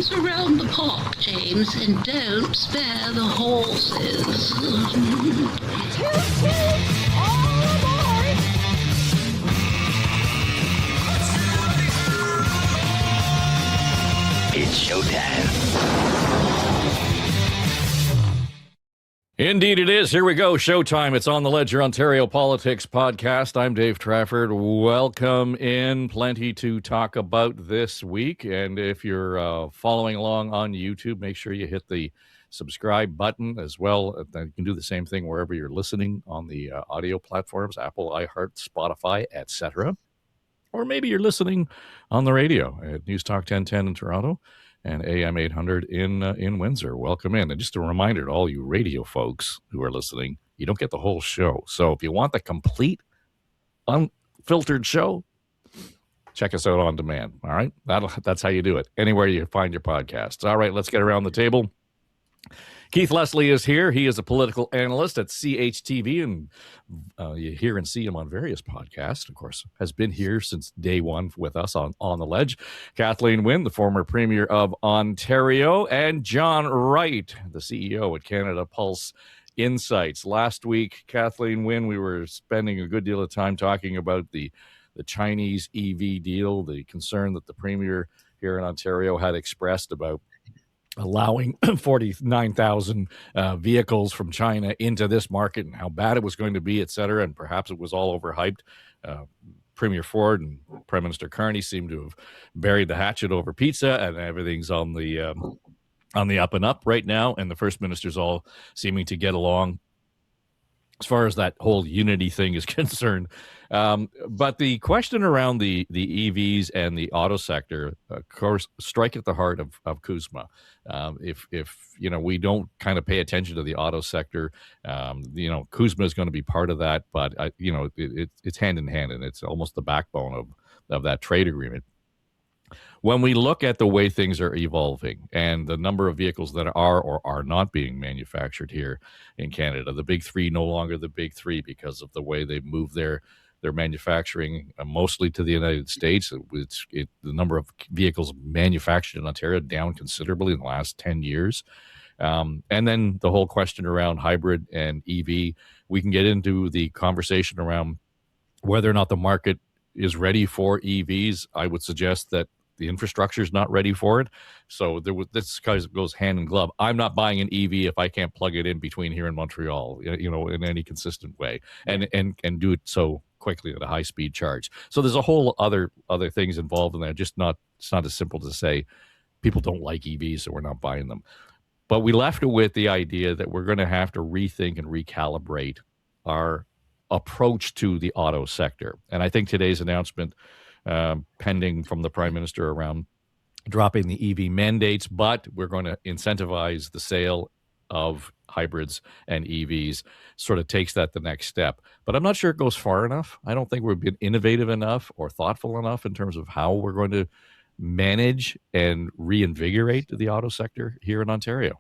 hands around the pot, James, and don't spare the horses. All aboard! It's showtime. Indeed it is. Here we go. Showtime. It's on the Ledger Ontario Politics Podcast. I'm Dave Trafford. Welcome in. Plenty to talk about this week. And if you're following along on YouTube, make sure you hit the subscribe button as well. You can do the same thing wherever you're listening on the audio platforms, Apple, iHeart, Spotify, etc. Or maybe you're listening on the radio at News Talk 1010 in Toronto and AM 800 in Windsor. Welcome in. And just a reminder to all you radio folks who are listening, you don't get the whole show. So if you want the complete, unfiltered show, check us out on demand. All right? That's how you do it. Anywhere you find your podcasts. All right, let's get around the table. Keith Leslie is here. He is a political analyst at CHTV, and you hear and see him on various podcasts. Of course, has been here since day one with us on the Ledge. Kathleen Wynne, the former Premier of Ontario, and John Wright, the CEO at Canada Pulse Insights. Last week, Kathleen Wynne, we were spending a good deal of time talking about the Chinese EV deal, the concern that the Premier here in Ontario had expressed about allowing 49,000 vehicles from China into this market and how bad it was going to be, et cetera, and perhaps it was all overhyped. Premier Ford and Prime Minister Carney seem to have buried the hatchet over pizza, and everything's on the up and up right now, and the First Minister's all seeming to get along as far as that whole unity thing is concerned. But the question around the EVs and the auto sector, of course, strike at the heart of CUSMA. If we don't kind of pay attention to the auto sector, CUSMA is going to be part of that, but it's hand in hand, and it's almost the backbone of that trade agreement. When we look at the way things are evolving and the number of vehicles that are or are not being manufactured here in Canada, the big three no longer the big three because of the way they've moved their manufacturing mostly to the United States. The number of vehicles manufactured in Ontario down considerably in the last 10 years. And then the whole question around hybrid and EV, we can get into the conversation around whether or not the market is ready for EVs. I would suggest that the infrastructure is not ready for it. So this goes hand in glove. I'm not buying an EV if I can't plug it in between here and Montreal, in any consistent way, and do it so quickly at a high speed charge. So there's a whole other things involved in that. It's not as simple to say people don't like EVs, so we're not buying them. But we left it with the idea that we're going to have to rethink and recalibrate our approach to the auto sector. And I think today's announcement, pending from the Prime Minister around dropping the EV mandates, but we're going to incentivize the sale of hybrids and EVs, sort of takes that the next step. But I'm not sure it goes far enough. I don't think we've been innovative enough or thoughtful enough in terms of how we're going to manage and reinvigorate the auto sector here in Ontario.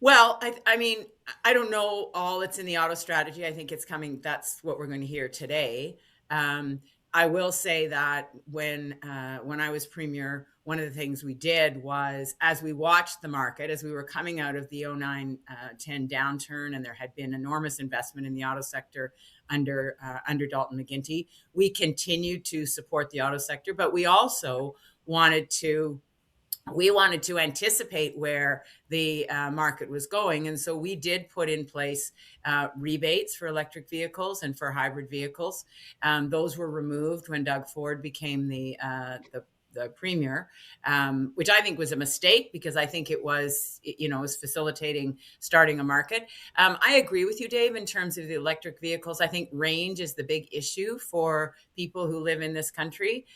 Well, I mean, I don't know all that's in the auto strategy. I think it's coming. That's what we're going to hear today. I will say that when I was Premier, one of the things we did was, as we watched the market, as we were coming out of the 09-10 downturn, and there had been enormous investment in the auto sector under Dalton McGuinty, we continued to support the auto sector, but we also wanted to anticipate where the market was going. And so we did put in place rebates for electric vehicles and for hybrid vehicles. Those were removed when Doug Ford became the Premier, which I think was a mistake, because I think it was facilitating starting a market. I agree with you, Dave, in terms of the electric vehicles. I think range is the big issue for people who live in this country,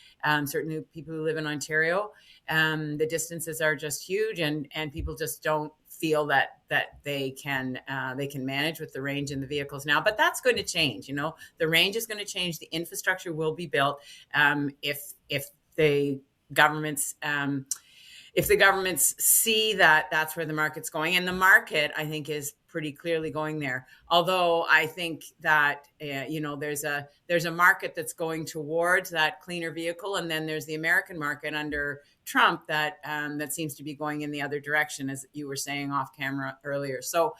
certainly people who live in Ontario. The distances are just huge, and people just don't feel that they can manage with the range in the vehicles now. But that's going to change. The range is going to change. The infrastructure will be built if the government's if the governments see that that's where the market's going, and the market, I think, is pretty clearly going there. Although I think that there's a market that's going towards that cleaner vehicle, and then there's the American market under Trump that seems to be going in the other direction, as you were saying off camera earlier. So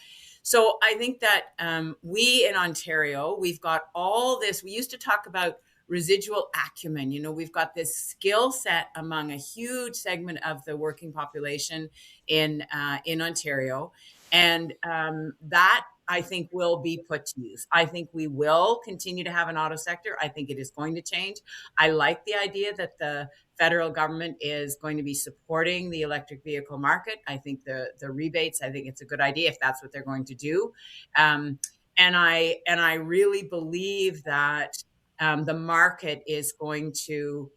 I think that we in Ontario, we've got all this. We used to talk about residual acumen. We've got this skill set among a huge segment of the working population in Ontario, and that I think will be put to use. I think we will continue to have an auto sector. I think it is going to change. I like the idea that the federal government is going to be supporting the electric vehicle market. I think the rebates, I think it's a good idea if that's what they're going to do. And I really believe that the market is going to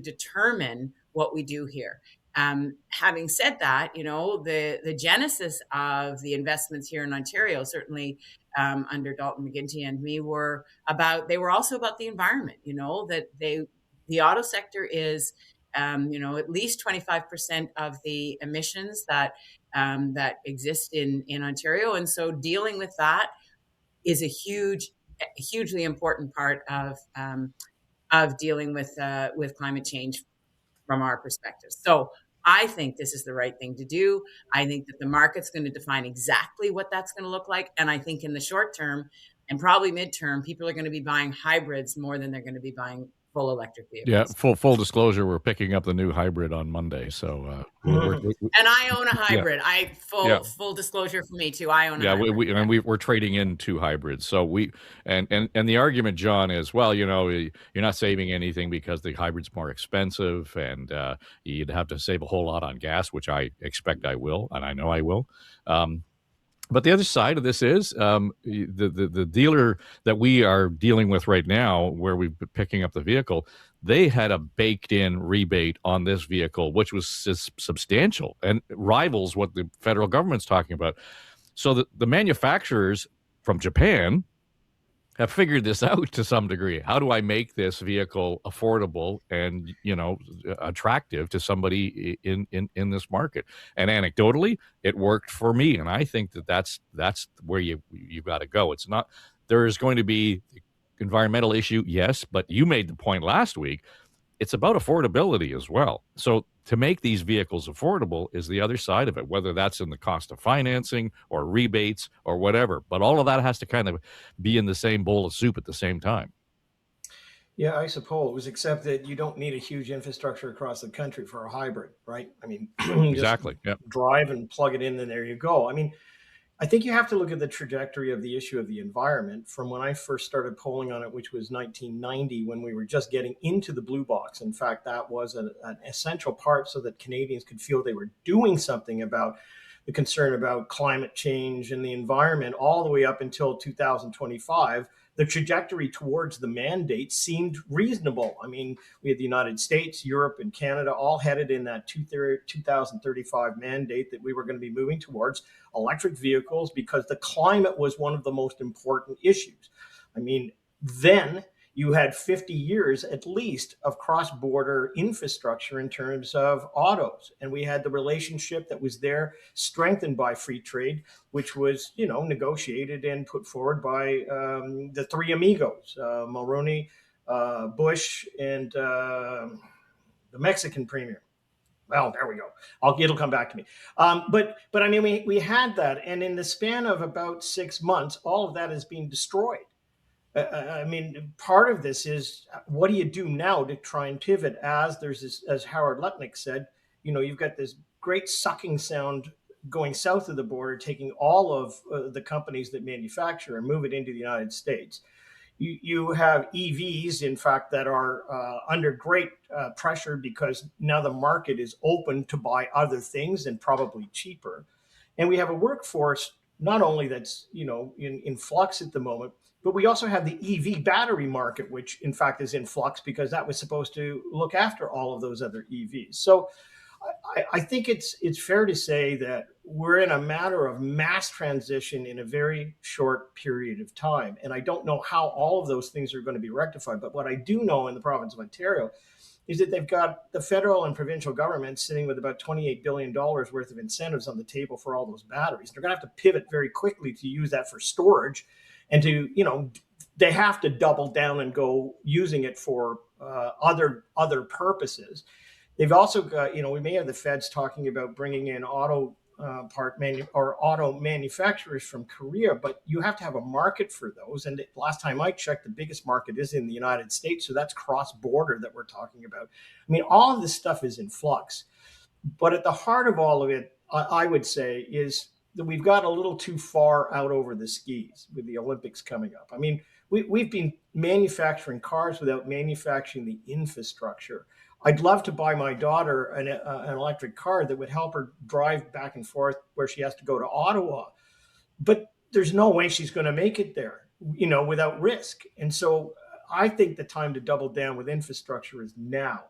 determine what we do here. Having said that, the genesis of the investments here in Ontario, certainly under Dalton McGuinty and me, were also about the environment. That the auto sector is at least 25% of the emissions that exist in Ontario, and so dealing with that is a hugely important part of dealing with climate change from our perspective. So I think this is the right thing to do. I think that the market's going to define exactly what that's going to look like. And I think in the short term and probably midterm, people are going to be buying hybrids more than they're going to be buying full electric vehicles. Yeah, full disclosure, we're picking up the new hybrid on Monday. So and I own a hybrid. Yeah. Full disclosure for me too. I own a hybrid. And we're trading in 2 hybrids. So and the argument, John, is, well, you're not saving anything because the hybrid's more expensive, and you'd have to save a whole lot on gas, which I expect I will, and I know I will. But the other side of this is the dealer that we are dealing with right now, where we've been picking up the vehicle, they had a baked-in rebate on this vehicle, which was substantial and rivals what the federal government's talking about. So the manufacturers from Japan have figured this out to some degree. How do I make this vehicle affordable and attractive to somebody in this market? And anecdotally, it worked for me, and I think that's where you've got to go. It's not, there is going to be environmental issue, yes, but you made the point last week. It's about affordability as well. So to make these vehicles affordable is the other side of it, whether that's in the cost of financing or rebates or whatever. But all of that has to kind of be in the same bowl of soup at the same time. Yeah, I suppose, except that you don't need a huge infrastructure across the country for a hybrid, right? I mean, exactly. Yep. Drive and plug it in, and there you go. I mean, I think you have to look at the trajectory of the issue of the environment from when I first started polling on it, which was 1990, when we were just getting into the blue box. In fact, that was an essential part so that Canadians could feel they were doing something about the concern about climate change and the environment, all the way up until 2025. The trajectory towards the mandate seemed reasonable. I mean, we had the United States, Europe, and Canada all headed in that 2035 mandate that we were going to be moving towards electric vehicles because the climate was one of the most important issues. I mean, then you had 50 years at least of cross-border infrastructure in terms of autos. And we had the relationship that was there strengthened by free trade, which was, negotiated and put forward by the three amigos, Mulroney, Bush, and the Mexican premier. Well, there we go. It'll come back to me. But I mean, we had that. And in the span of about 6 months, all of that is being destroyed. I mean, part of this is, what do you do now to try and pivot? As Howard Lutnick said, you've got this great sucking sound going south of the border, taking all of the companies that manufacture and move it into the United States. You have EVs, in fact, that are under great pressure because now the market is open to buy other things and probably cheaper. And we have a workforce not only that's, in flux at the moment, but we also have the EV battery market, which in fact is in flux because that was supposed to look after all of those other EVs. So I think it's fair to say that we're in a matter of mass transition in a very short period of time. And I don't know how all of those things are going to be rectified. But what I do know in the province of Ontario is that they've got the federal and provincial governments sitting with about $28 billion worth of incentives on the table for all those batteries. They're going to have to pivot very quickly to use that for storage and to, they have to double down and go using it for other purposes. They've also got, we may have the feds talking about bringing in auto manufacturers from Korea, but you have to have a market for those. And last time I checked, the biggest market is in the United States. So that's cross-border that we're talking about. I mean, all of this stuff is in flux. But at the heart of all of it, I would say, is that we've got a little too far out over the skis with the Olympics coming up. I mean, we've been manufacturing cars without manufacturing the infrastructure. I'd love to buy my daughter an electric car that would help her drive back and forth where she has to go to Ottawa. But there's no way she's going to make it there, without risk. And so I think the time to double down with infrastructure is now.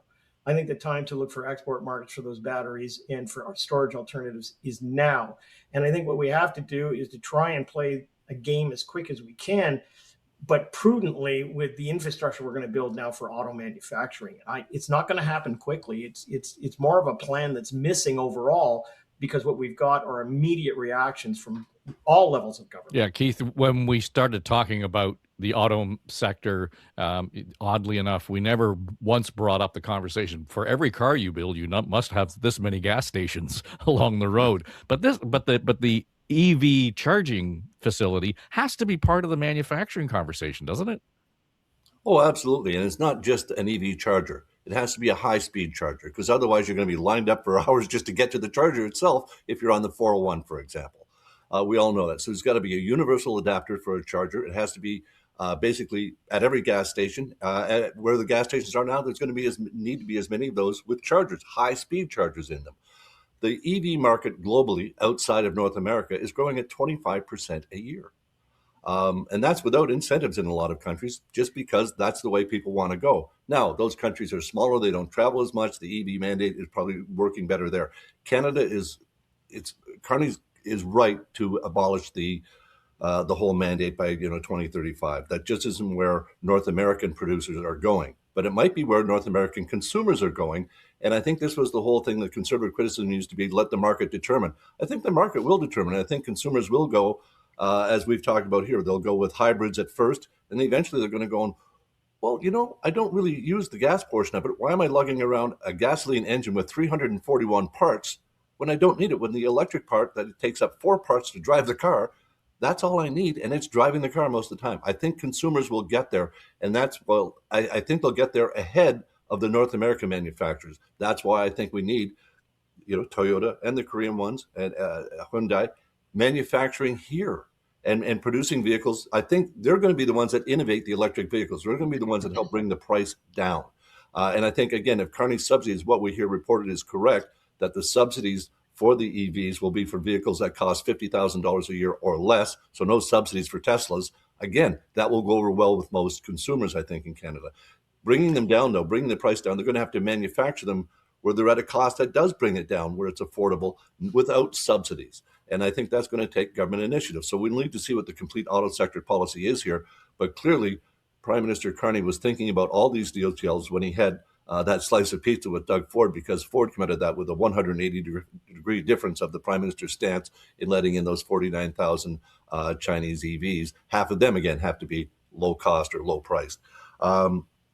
I think the time to look for export markets for those batteries and for our storage alternatives is now. And I think what we have to do is to try and play a game as quick as we can, but prudently with the infrastructure we're going to build now for auto manufacturing. It's not going to happen quickly. It's more of a plan that's missing overall, because what we've got are immediate reactions from all levels of government. Yeah, Keith, when we started talking about the auto sector, oddly enough, we never once brought up the conversation. For every car you build, you must have this many gas stations along the road. But the EV charging facility has to be part of the manufacturing conversation, doesn't it? Oh, absolutely. And it's not just an EV charger. It has to be a high-speed charger, because otherwise you're going to be lined up for hours just to get to the charger itself if you're on the 401, for example. We all know that. So there's got to be a universal adapter for a charger. It has to be basically at every gas station. Where the gas stations are now, there's going to need to be as many of those with chargers, high-speed chargers in them. The EV market globally outside of North America is growing at 25% a year. And that's without incentives in a lot of countries, just because that's the way people want to go. Now, those countries are smaller. They don't travel as much. The EV mandate is probably working better there. Canada Carney is right to abolish the whole mandate by 2035. That just isn't where North American producers are going, but it might be where North American consumers are going. And I think this was the whole thing that conservative criticism used to be: let the market determine. I think the market will determine. I think consumers will go, as we've talked about here, they'll go with hybrids at first, and eventually they're going to go, well, I don't really use the gas portion of it. Why am I lugging around a gasoline engine with 341 parts when I don't need it? When the electric part, that it takes up 4 parts to drive the car, that's all I need, and it's driving the car most of the time. I think consumers will get there, and I think they'll get there ahead of the North American manufacturers. That's why I think we need, Toyota and the Korean ones and Hyundai manufacturing here and producing vehicles. I think they're going to be the ones that innovate the electric vehicles. They're going to be the ones that help bring the price down. And I think, again, if Carney's subsidies, what we hear reported is correct, that the subsidies for the EVs will be for vehicles that cost $50,000 a year or less. So no subsidies for Teslas. Again, that will go over well with most consumers, I think, in Canada. Bringing them down, though, bringing the price down, they're going to have to manufacture them where they're at a cost that does bring it down, where it's affordable without subsidies. And I think that's going to take government initiative. So we need to see what the complete auto sector policy is here. But clearly, Prime Minister Carney was thinking about all these details when he had that slice of pizza with Doug Ford, because Ford committed that with a 180-degree difference of the Prime Minister's stance in letting in those 49,000 Chinese EVs. Half of them, again, have to be low cost or low priced.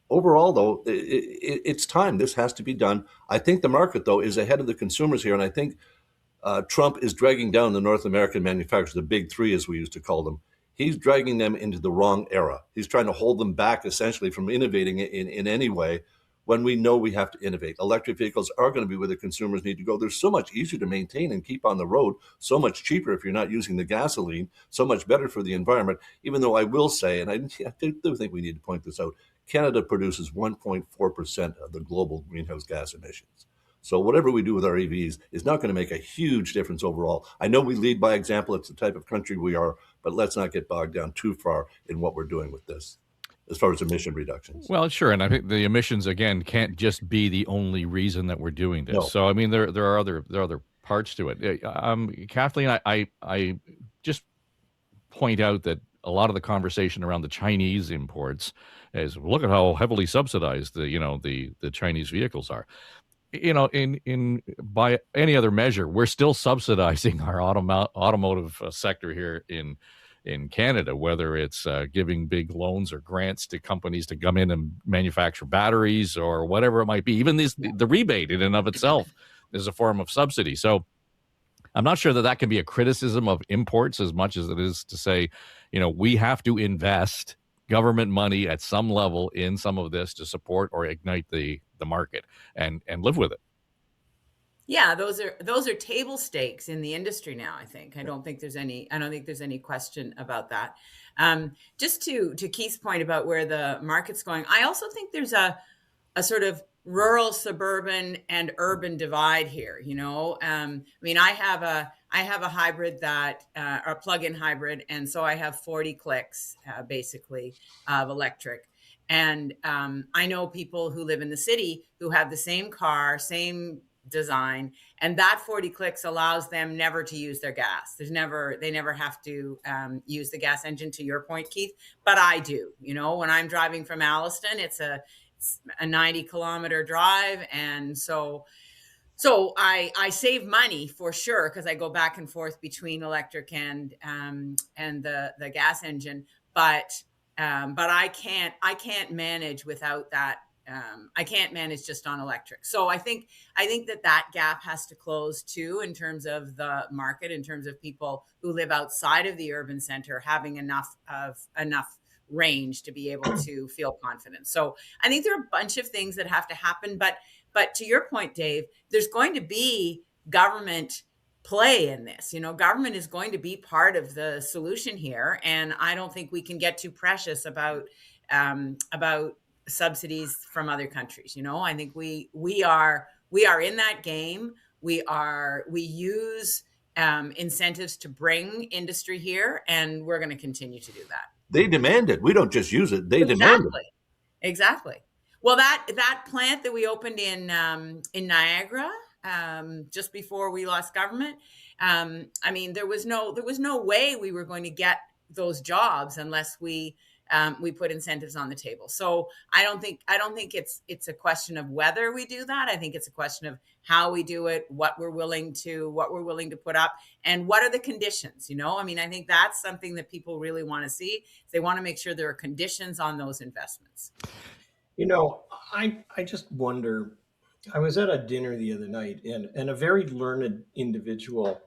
Overall, though, it's time. This has to be done. I think the market, though, is ahead of the consumers here. And I think Trump is dragging down the North American manufacturers, the big three, as we used to call them. He's dragging them into the wrong era. He's trying to hold them back, essentially, from innovating in any way, when we know we have to innovate. Electric vehicles are going to be where the consumers need to go. They're so much easier to maintain and keep on the road, so much cheaper if you're not using the gasoline, so much better for the environment, even though I will say, and I do think we need to point this out, Canada produces 1.4% of the global greenhouse gas emissions. So whatever we do with our EVs is not going to make a huge difference overall. I know we lead by example. It's the type of country we are, but let's not get bogged down too far in what we're doing with this as far as emission reductions. Well, sure. And I think the emissions, again, can't just be the only reason that we're doing this. No. So, I mean, there are other parts to it. Kathleen, I just point out that a lot of the conversation around the Chinese imports is look at how heavily subsidized the Chinese vehicles are. In by any other measure, we're still subsidizing our automotive sector here in Canada, whether it's giving big loans or grants to companies to come in and manufacture batteries or whatever it might be. Even the rebate in and of itself is a form of subsidy. So I'm not sure that can be a criticism of imports as much as it is to say, we have to invest government money at some level in some of this to support or ignite the market and live with it. Yeah, those are table stakes in the industry now. I don't think there's any question about that. Just to Keith's point about where the market's going, I also think there's a sort of rural, suburban, and urban divide here. I have a hybrid a plug-in hybrid, and so I have 40 clicks basically of electric. And I know people who live in the city who have the same car, same design, and that 40 clicks allows them never to use their gas. They never have to use the gas engine, to your point, Keith, but I do. When I'm driving from Alliston, it's a 90-kilometer drive, and so I save money for sure because I go back and forth between electric and the gas engine, but I can't manage without that. I can't manage just on electric. So I think that gap has to close too, in terms of the market, in terms of people who live outside of the urban center having enough range to be able to feel confident. So I think there are a bunch of things that have to happen, but to your point, Dave, there's going to be government play in this. Government is going to be part of the solution here, and I don't think we can get too precious about subsidies from other countries. I think we are in that game. We use incentives to bring industry here, and we're going to continue to do that. They demand it. We don't just use it. They demand it. Exactly. Well, that plant that we opened in Niagara just before we lost government, there was no way we were going to get those jobs unless we put incentives on the table. So I don't think it's a question of whether we do that. I think it's a question of how we do it, what we're willing to put up, and what are the conditions. I think that's something that people really want to see. They want to make sure there are conditions on those investments. I just wonder. I was at a dinner the other night, and a very learned individual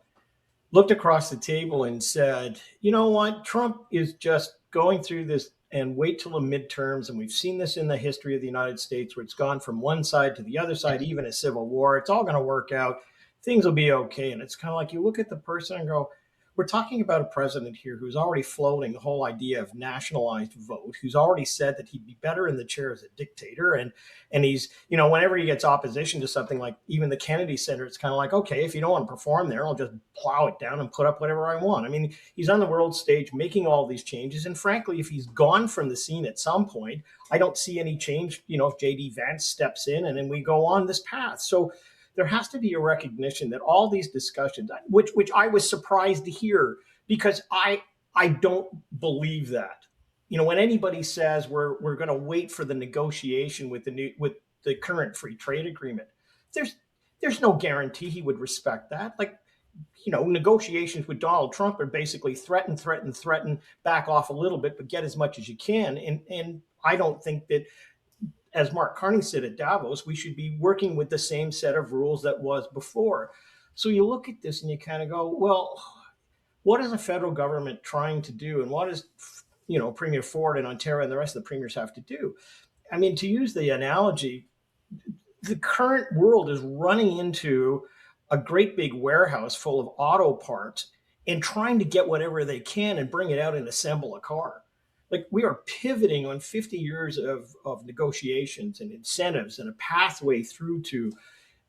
looked across the table and said, "You know what? Trump is just going through this, and wait till the midterms. And we've seen this in the history of the United States, where it's gone from one side to the other side, even a civil war. It's all going to work out. Things will be okay." And it's kind of like you look at the person and go, we're talking about a president here who's already floating the whole idea of nationalized vote, who's already said that he'd be better in the chair as a dictator. And he's, whenever he gets opposition to something like even the Kennedy Center, it's kind of like, okay, if you don't want to perform there, I'll just plow it down and put up whatever I want. He's on the world stage making all these changes. And frankly, if he's gone from the scene at some point, I don't see any change, if J.D. Vance steps in and then we go on this path. So there has to be a recognition that all these discussions, which I was surprised to hear, because I don't believe that. When anybody says we're going to wait for the negotiation with the current free trade agreement, there's no guarantee he would respect that. Negotiations with Donald Trump are basically threaten, back off a little bit, but get as much as you can. And I don't think that, as Mark Carney said at Davos, we should be working with the same set of rules that was before. So you look at this and you kind of go, well, what is the federal government trying to do? And what is, Premier Ford in Ontario and the rest of the premiers have to do? To use the analogy, the current world is running into a great big warehouse full of auto parts and trying to get whatever they can and bring it out and assemble a car. We are pivoting on 50 years of negotiations and incentives and a pathway through to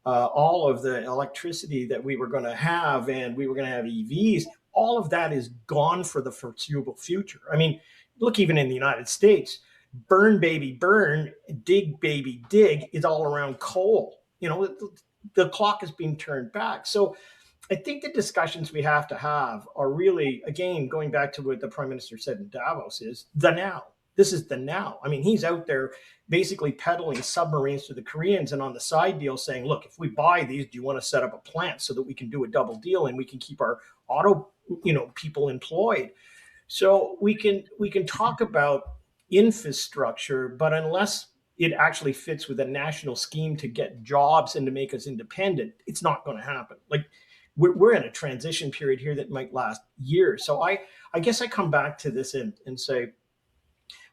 all of the electricity that we were going to have, and we were going to have EVs. All of that is gone for the foreseeable future. Look, even in the United States, burn, baby, burn, dig, baby, dig is all around coal. The clock is being turned back. So I think the discussions we have to have are really, again, going back to what the Prime Minister said in Davos, is the now. This is the now. I mean, he's out there basically peddling submarines to the Koreans, and on the side deal saying, look, if we buy these, do you want to set up a plant so that we can do a double deal and we can keep our auto, people employed? So we can talk about infrastructure, but unless it actually fits with a national scheme to get jobs and to make us independent, it's not going to happen. Like, we're in a transition period here that might last years. So I guess I come back to this and say,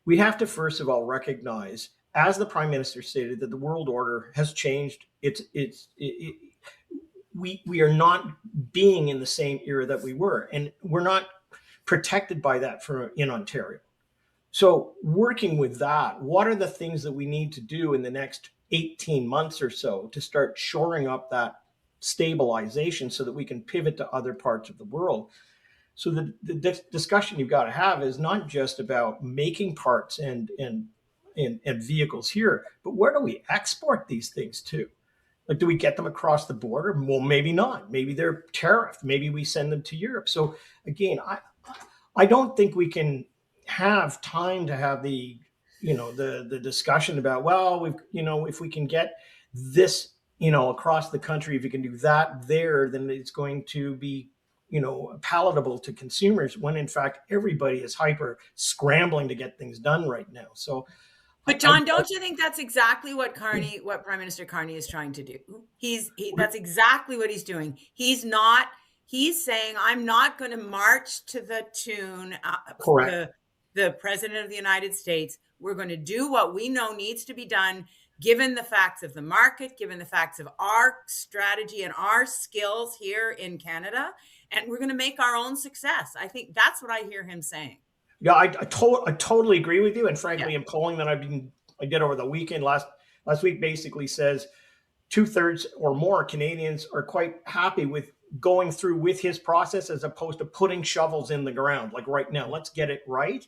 we have to first of all recognize, as the Prime Minister stated, that the world order has changed. We are not being in the same era that we were, and we're not protected by that in Ontario. So working with that, what are the things that we need to do in the next 18 months or so to start shoring up that stabilization so that we can pivot to other parts of the world? So the discussion you've got to have is not just about making parts and vehicles here, but where do we export these things to? Like, do we get them across the border? Well, maybe not. Maybe they're tariffed. Maybe we send them to Europe. So again, I don't think we can have time to have the discussion about, well, if we can get this, across the country, if you can do that there, then it's going to be, palatable to consumers, when in fact everybody is hyper scrambling to get things done right now. So, but John, don't you think that's exactly what Prime Minister Carney is trying to do? That's exactly what he's doing. He's saying, I'm not going to march to the tune of the President of the United States. We're going to do what we know needs to be done, given the facts of the market, given the facts of our strategy and our skills here in Canada, and we're going to make our own success. I think that's what I hear him saying. Yeah, I totally agree with you. And frankly, in polling that I did over the weekend, last week, basically says 2/3 or more Canadians are quite happy with going through with his process, as opposed to putting shovels in the ground. Like, right now, let's get it right.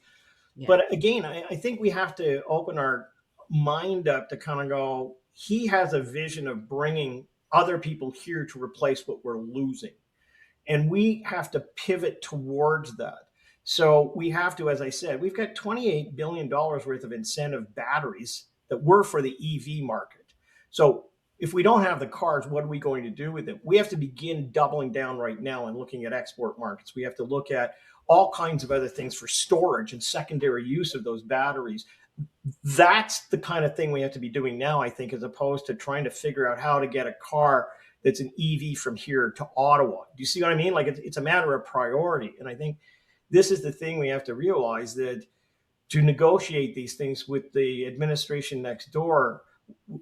Yeah. But again, I think we have to open our mind up to kind of go, he has a vision of bringing other people here to replace what we're losing. And we have to pivot towards that. So we have to, as I said, we've got $28 billion worth of incentive batteries that were for the EV market. So if we don't have the cars, what are we going to do with them? We have to begin doubling down right now and looking at export markets. We have to look at all kinds of other things for storage and secondary use of those batteries. That's the kind of thing we have to be doing now, I think, as opposed to trying to figure out how to get a car that's an EV from here to Ottawa. Do you see what I mean? Like, it's a matter of priority. And I think this is the thing we have to realize, that to negotiate these things with the administration next door,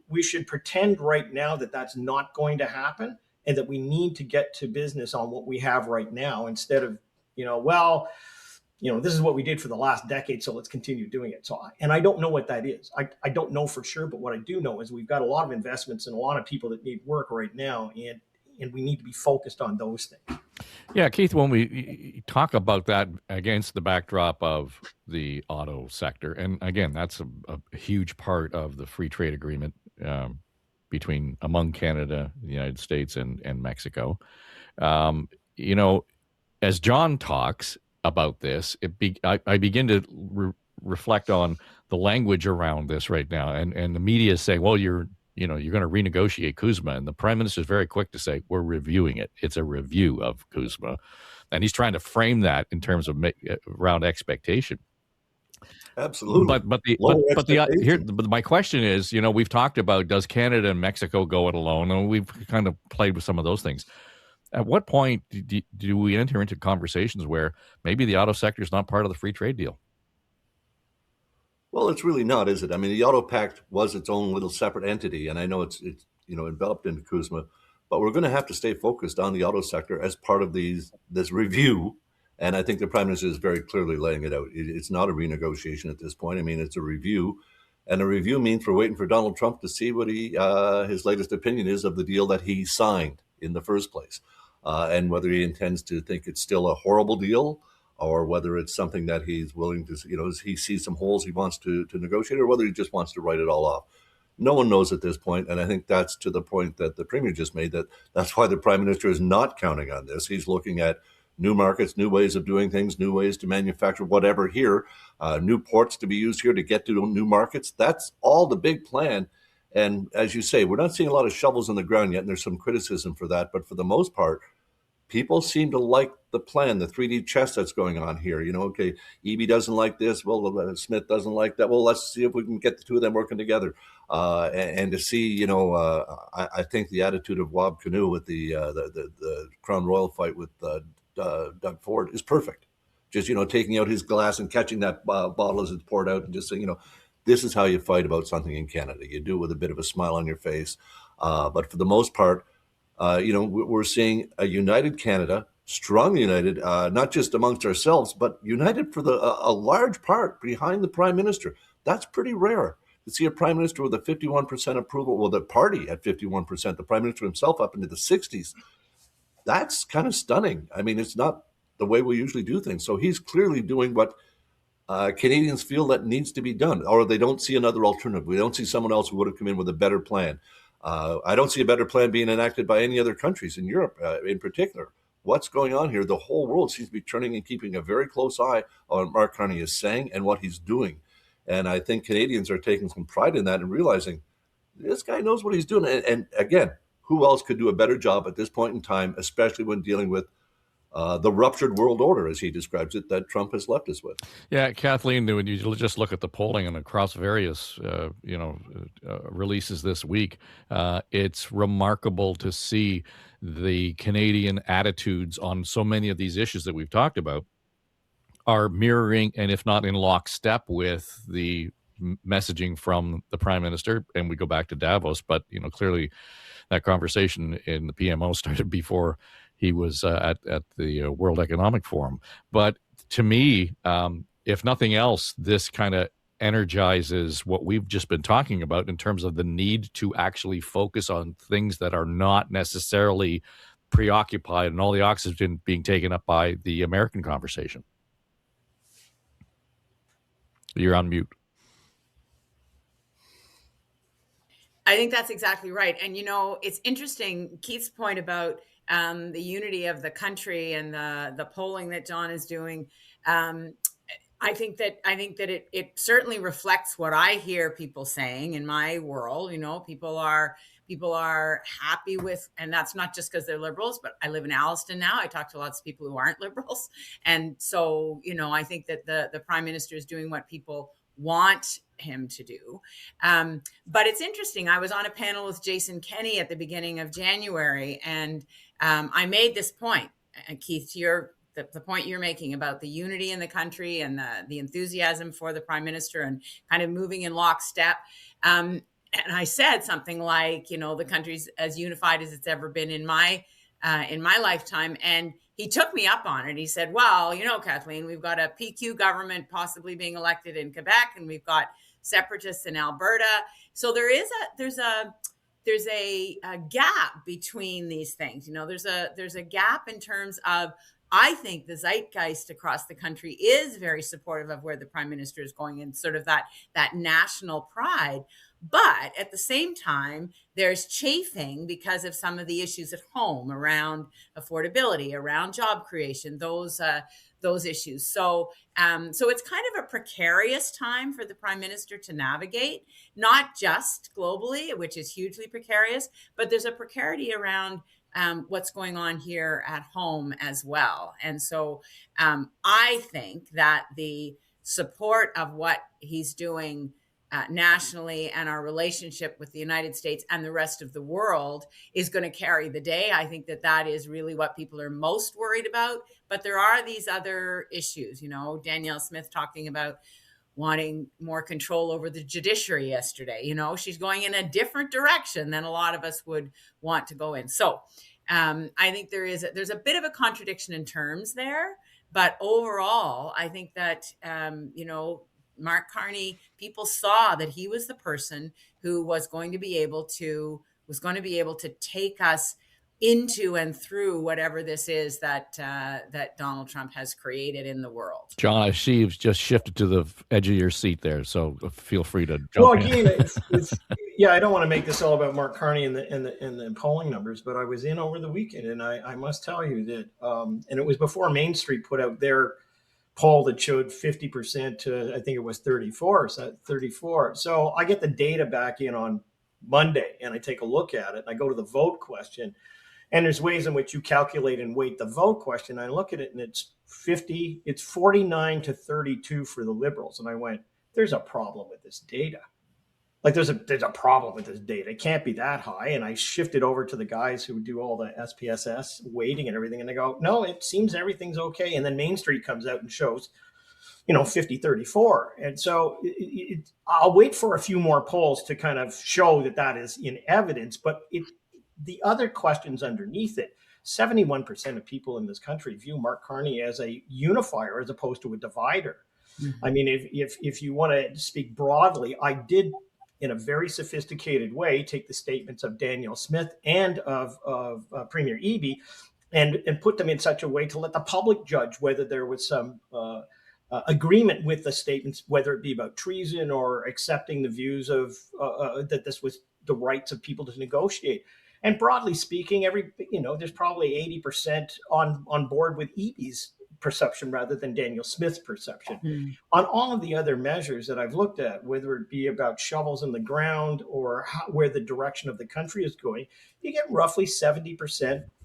we should pretend right now that that's not going to happen, and that we need to get to business on what we have right now, instead of, this is what we did for the last decade, so let's continue doing it. So, and I don't know what that is. I don't know for sure, but what I do know is we've got a lot of investments and a lot of people that need work right now, and we need to be focused on those things. Yeah, Keith, when we talk about that against the backdrop of the auto sector, and again, that's a huge part of the free trade agreement among Canada, the United States, and Mexico. As John talks about this, I begin to reflect on the language around this right now, and the media is saying, well, you're going to renegotiate CUSMA, and the Prime Minister is very quick to say, we're reviewing it. It's a review of CUSMA, and he's trying to frame that in terms of around expectation. Absolutely. But my question is, we've talked about, does Canada and Mexico go it alone, and we've kind of played with some of those things. At what point do we enter into conversations where maybe the auto sector is not part of the free trade deal? Well, it's really not, is it? I mean, the Auto Pact was its own little separate entity, and I know it's enveloped into CUSMA, but we're going to have to stay focused on the auto sector as part of this review. And I think the Prime Minister is very clearly laying it out. It's not a renegotiation at this point. I mean, it's a review, and a review means we're waiting for Donald Trump to see what his latest opinion is of the deal that he signed in the first place, and whether he intends to think it's still a horrible deal, or whether it's something that he's willing to, he sees some holes he wants to negotiate, or whether he just wants to write it all off. No one knows at this point, and I think that's to the point that the Premier just made, that's why the Prime Minister is not counting on this. He's looking at new markets, new ways of doing things, new ways to manufacture whatever here, new ports to be used here to get to new markets. That's all the big plan. And as you say, we're not seeing a lot of shovels in the ground yet, and there's some criticism for that. But for the most part, people seem to like the plan, the 3D chess that's going on here. Okay, Eby doesn't like this. Well, Smith doesn't like that. Well, let's see if we can get the two of them working together. And to see, I think the attitude of Wab Kinew with the Crown Royal fight with Doug Ford is perfect. Just, taking out his glass and catching that bottle as it's poured out and just saying, this is how you fight about something in Canada. You do it with a bit of a smile on your face. But for the most part, we're seeing a united Canada, strongly united, not just amongst ourselves, but united for a large part behind the Prime Minister. That's pretty rare to see a Prime Minister with a 51% approval, well, the party at 51%, the Prime Minister himself up into the 60s. That's kind of stunning. I mean, it's not the way we usually do things. So he's clearly doing what Canadians feel that needs to be done, or they don't see another alternative. We don't see someone else who would have come in with a better plan. I don't see a better plan being enacted by any other countries in Europe in particular. What's going on here? The whole world seems to be turning and keeping a very close eye on what Mark Carney is saying and what he's doing. And I think Canadians are taking some pride in that and realizing this guy knows what he's doing. And again, who else could do a better job at this point in time, especially when dealing with the ruptured world order, as he describes it, that Trump has left us with. Yeah, Kathleen, when you just look at the polling and across various, releases this week, it's remarkable to see the Canadian attitudes on so many of these issues that we've talked about are mirroring, and if not in lockstep with the messaging from the Prime Minister. And we go back to Davos, but clearly that conversation in the PMO started before he was at the World Economic Forum. But to me, if nothing else, this kind of energizes what we've just been talking about in terms of the need to actually focus on things that are not necessarily preoccupied and all the oxygen being taken up by the American conversation. You're on mute. I think that's exactly right. And, it's interesting, Keith's point about the unity of the country and the polling that John is doing. I think that it certainly reflects what I hear people saying in my world. People are happy with, and that's not just because they're liberals, but I live in Alliston now. I talk to lots of people who aren't liberals. And so, I think that the Prime Minister is doing what people want him to do. But it's interesting. I was on a panel with Jason Kenney at the beginning of January, and I made this point, Keith, to the point you're making about the unity in the country and the enthusiasm for the Prime Minister and kind of moving in lockstep. And I said something like, the country's as unified as it's ever been in my lifetime. And he took me up on it. He said, well, Kathleen, we've got a PQ government possibly being elected in Quebec, and we've got separatists in Alberta. So there's a gap between these things. There's a gap in terms of, I think the zeitgeist across the country is very supportive of where the Prime Minister is going and sort of that national pride. But at the same time, there's chafing because of some of the issues at home around affordability, around job creation, those issues. So it's kind of a precarious time for the Prime Minister to navigate, not just globally, which is hugely precarious, but there's a precarity around what's going on here at home as well. And so I think that the support of what he's doing nationally and our relationship with the United States and the rest of the world is going to carry the day. I think that is really what people are most worried about. But there are these other issues, Danielle Smith talking about wanting more control over the judiciary yesterday. She's going in a different direction than a lot of us would want to go in. So I think there's a bit of a contradiction in terms there. But overall, I think that, Mark Carney, people saw that he was the person who was going to be able to take us into and through whatever this is that Donald Trump has created in the world. John, I see you've just shifted to the edge of your seat there, so feel free to jump well, in. again, Yeah, I don't want to make this all about Mark Carney and the polling numbers, but I was in over the weekend, and I must tell you that, and it was before Main Street put out their poll that showed 50% to, I think it was 34. So I get the data back in on Monday, and I take a look at it, and I go to the vote question, and there's ways in which you calculate and weight the vote question. I look at it, and it's 49 to 32 for the Liberals, and I went, there's a problem with this data. Like there's a problem with this data. It can't be that high. And I shifted over to the guys who do all the SPSS weighting and everything. And they go, no, it seems everything's okay. And then Main Street comes out and shows, 50-34. And so I'll wait for a few more polls to kind of show that is in evidence. But the other questions underneath it, 71% of people in this country view Mark Carney as a unifier as opposed to a divider. Mm-hmm. I mean, if you want to speak broadly, I did, in a very sophisticated way, take the statements of Daniel Smith and of Premier Eby and put them in such a way to let the public judge whether there was some agreement with the statements, whether it be about treason or accepting the views of that this was the rights of people to negotiate. And broadly speaking, there's probably 80% on board with Eby's perception rather than Daniel Smith's perception. Mm. On all of the other measures that I've looked at, whether it be about shovels in the ground or where the direction of the country is going, you get roughly 70%,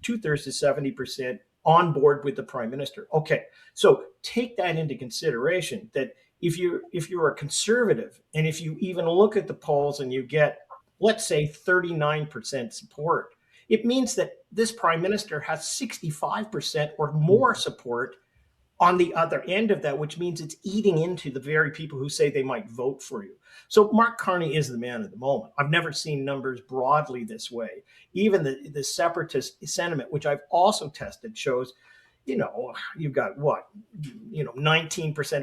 2/3 to 70% on board with the Prime Minister. Okay, so take that into consideration, that if you're a conservative, and if you even look at the polls and you get, let's say, 39% support, it means that this Prime Minister has 65% or more support on the other end of that, which means it's eating into the very people who say they might vote for you. So Mark Carney is the man of the moment. I've never seen numbers broadly this way. Even the separatist sentiment, which I've also tested, shows, you've got 19%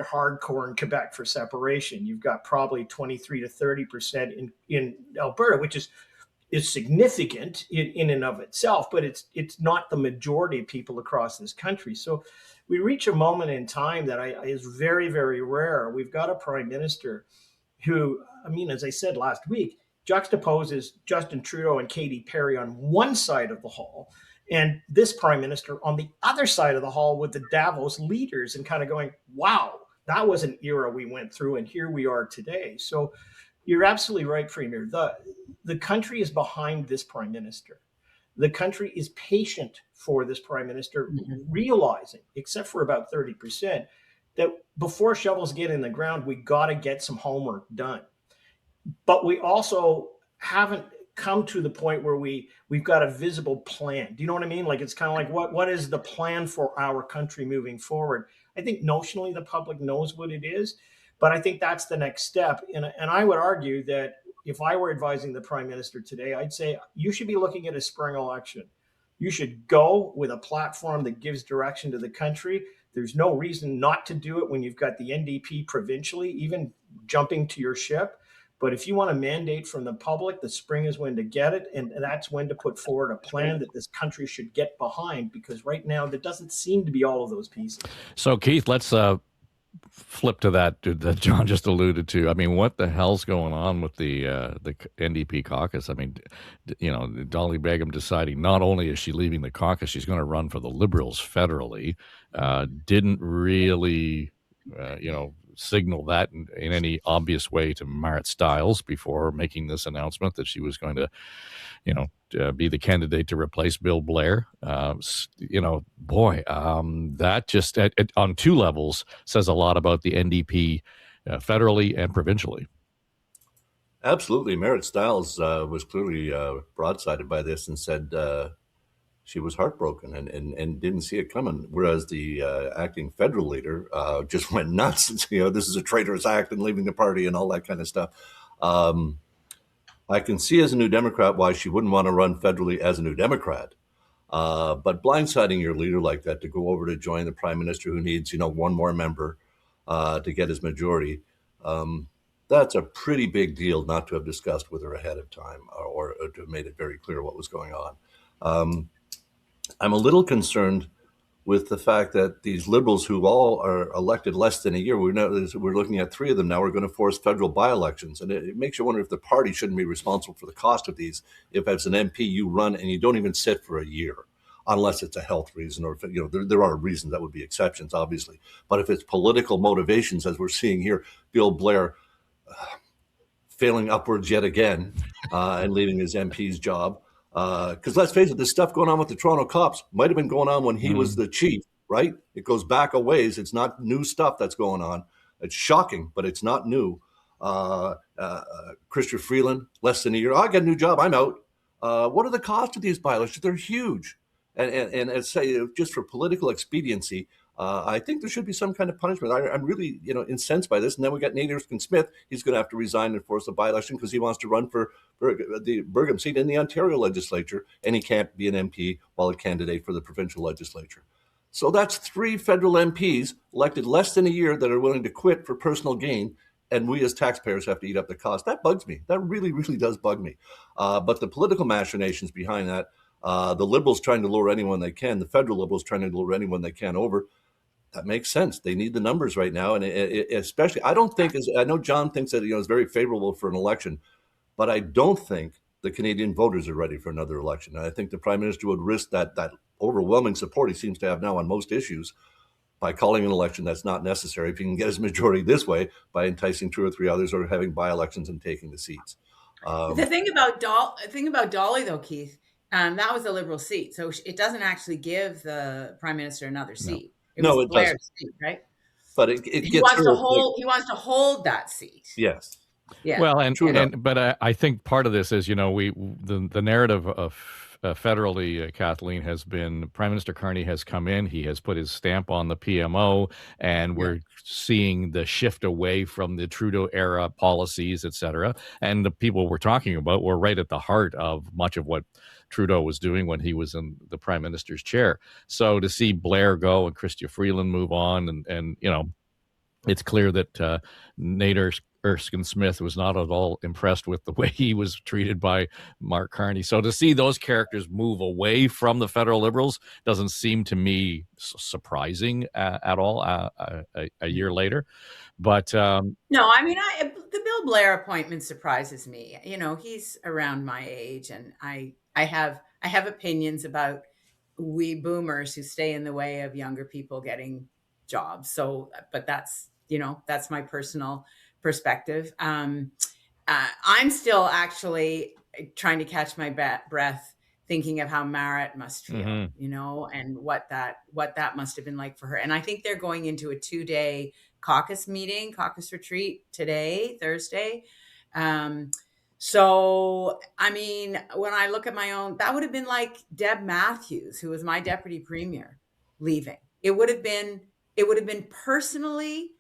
hardcore in Quebec for separation. You've got probably 23 to 30% in Alberta, which is significant in and of itself, but it's not the majority of people across this country. So we reach a moment in time that is very, very rare. We've got a Prime Minister who, as I said last week, juxtaposes Justin Trudeau and Katy Perry on one side of the hall, and this Prime Minister on the other side of the hall with the Davos leaders, and kind of going, wow, that was an era we went through, and here we are today. So you're absolutely right, Premier. The country is behind this Prime Minister. The country is patient for this Prime Minister, realizing, except for about 30%, that before shovels get in the ground, we got to get some homework done. But we also haven't come to the point where we've got a visible plan. Do you know what I mean? Like, it's kind of like, what is the plan for our country moving forward? I think notionally the public knows what it is, but I think that's the next step. And I would argue that if I were advising the Prime Minister today, I'd say you should be looking at a spring election. You should go with a platform that gives direction to the country. There's no reason not to do it when you've got the NDP provincially, even jumping to your ship. But if you want a mandate from the public, the spring is when to get it. And that's when to put forward a plan that this country should get behind, because right now there doesn't seem to be all of those pieces. So, Keith, let's flip to that John just alluded to. I mean, what the hell's going on with the NDP caucus? I mean, Dolly Begum deciding not only is she leaving the caucus, she's going to run for the Liberals federally. Didn't really, signal that in any obvious way to Marit Stiles before making this announcement that she was going to, be the candidate to replace Bill Blair. That just on two levels says a lot about the NDP federally and provincially. Absolutely. Marit Stiles was clearly broadsided by this and said she was heartbroken and didn't see it coming, whereas the acting federal leader just went nuts and said, this is a traitorous act and leaving the party and all that kind of stuff. I can see as a New Democrat why she wouldn't want to run federally as a New Democrat. But blindsiding your leader like that to go over to join the Prime Minister who needs, one more member to get his majority, that's a pretty big deal not to have discussed with her ahead of time or to have made it very clear what was going on. I'm a little concerned with the fact that these Liberals who all are elected less than a year, we're looking at 3 of them now, are going to force federal by-elections. And it makes you wonder if the party shouldn't be responsible for the cost of these if as an MP you run and you don't even sit for a year, unless it's a health reason or, there are reasons that would be exceptions, obviously. But if it's political motivations, as we're seeing here, Bill Blair failing upwards yet again and leaving his MP's job. Because let's face it, this stuff going on with the Toronto cops might have been going on when he was the chief, right? It goes back a ways. It's not new stuff that's going on. It's shocking, but it's not new. Christopher Freeland, less than a year. I got a new job. I'm out. What are the costs of these violations? They're huge. And as I say, just for political expediency, I think there should be some kind of punishment. I'm really, incensed by this. And then we got Nate Erskine-Smith. He's going to have to resign and force a by-election because he wants to run for the Burgham seat in the Ontario legislature, and he can't be an MP while a candidate for the provincial legislature. So that's 3 federal MPs elected less than a year that are willing to quit for personal gain, and we as taxpayers have to eat up the cost. That bugs me. That really, really does bug me. But the political machinations behind that, the Liberals trying to lure anyone they can, the federal Liberals trying to lure anyone they can over, that makes sense. They need the numbers right now. And especially, I don't think, I know John thinks that, it's very favorable for an election, but I don't think the Canadian voters are ready for another election. And I think the Prime Minister would risk that overwhelming support he seems to have now on most issues by calling an election that's not necessary if he can get his majority this way by enticing 2 or 3 others or having by-elections and taking the seats. The thing about Dolly, though, Keith, that was a Liberal seat, so it doesn't actually give the Prime Minister another seat. It was Blair's seat, right? But it he gets wants to hold. He wants to hold that seat. Yes. Yeah. Well, but I think part of this is, the narrative of federally, Kathleen, has been Prime Minister Carney has come in. He has put his stamp on the PMO, and we're seeing the shift away from the Trudeau era policies, et cetera. And the people we're talking about were right at the heart of much of what Trudeau was doing when he was in the Prime Minister's chair. So to see Blair go and Chrystia Freeland move on, and it's clear that Nate Erskine-Smith was not at all impressed with the way he was treated by Mark Carney. So to see those characters move away from the federal Liberals doesn't seem to me surprising at all a year later. But no, I mean, the Bill Blair appointment surprises me. He's around my age, and I have opinions about we boomers who stay in the way of younger people getting jobs. So, but that's my personal perspective. I'm still actually trying to catch my breath, thinking of how Marat must feel, and what that must have been like for her. And I think they're going into a 2-day caucus retreat today, Thursday. So, I mean, when I look at my own, that would have been like Deb Matthews, who was my deputy premier, leaving. It would have been personally